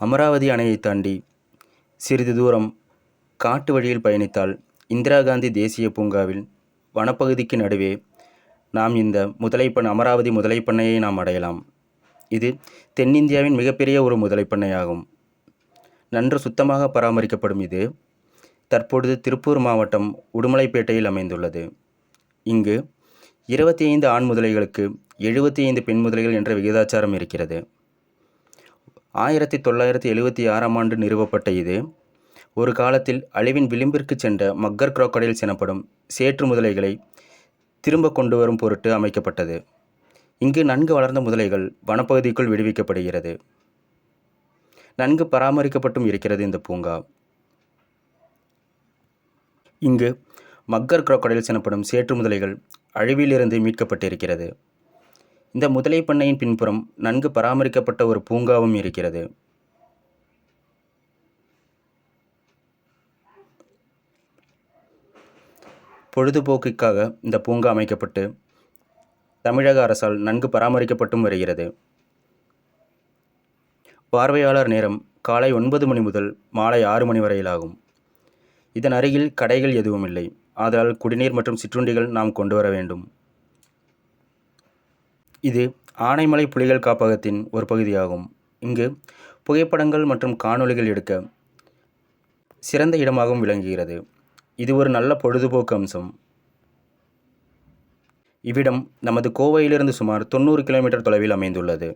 அமராவதி அணையை தாண்டி சிறிது தூரம் காட்டு வழியில் பயணித்தால் இந்திரா காந்தி தேசிய பூங்காவில் வனப்பகுதிக்கு நடுவே நாம் இந்த அமராவதி முதலைப்பண்ணையை நாம் அடையலாம். இது தென்னிந்தியாவின் மிகப்பெரிய ஒரு முதலைப்பண்ணையாகும். நன்று சுத்தமாக பராமரிக்கப்படும் இது தற்பொழுது திருப்பூர் மாவட்டம் உடுமலைப்பேட்டையில் அமைந்துள்ளது. இங்கு 25 ஆண் முதலைகளுக்கு 75 பெண் முதலைகள் என்ற விகிதாச்சாரம் இருக்கிறது. 1976ஆம் ஆண்டு நிறுவப்பட்ட இது ஒரு காலத்தில் அழிவின் விளிம்பிற்கு சென்ற மக்கர் குரோக்கடைல்ஸ் எனப்படும் சேற்று முதலைகளை திரும்ப கொண்டு வரும் பொருட்டு அமைக்கப்பட்டது. இங்கு நன்கு வளர்ந்த முதலைகள் வனப்பகுதிக்குள் விடுவிக்கப்படுகிறது. நன்கு பராமரிக்கப்பட்டும் இருக்கிறது இந்த பூங்கா. இங்கு மக்கர் குரோக்கடைல்ஸ் எனப்படும் சேற்று முதலைகள் அழிவிலிருந்து மீட்கப்பட்டிருக்கிறது. இந்த முதலை பண்ணையின் பின்புறம் நன்கு பராமரிக்கப்பட்ட ஒரு பூங்காவும் இருக்கிறது. பொழுதுபோக்குக்காக இந்த பூங்கா அமைக்கப்பட்டு தமிழக அரசால் நன்கு பராமரிக்கப்பட்டும் வருகிறது. பார்வையாளர் நேரம் காலை 9 மணி முதல் மாலை 6 மணி வரையிலாகும். இதன் அருகில் கடைகள் எதுவும் இல்லை. ஆதலால் குடிநீர் மற்றும் சிற்றுண்டிகள் நாம் கொண்டு வர வேண்டும். இது ஆனைமலை புலிகள் காப்பகத்தின் ஒரு பகுதியாகும். இங்கு புகைப்படங்கள் மற்றும் காணொளிகள் எடுக்க சிறந்த இடமாகவும் விளங்குகிறது. இது ஒரு நல்ல பொழுதுபோக்கு அம்சம். இவ்விடம் நமது கோவையிலிருந்து சுமார் 90 கிலோமீட்டர் தொலைவில் அமைந்துள்ளது.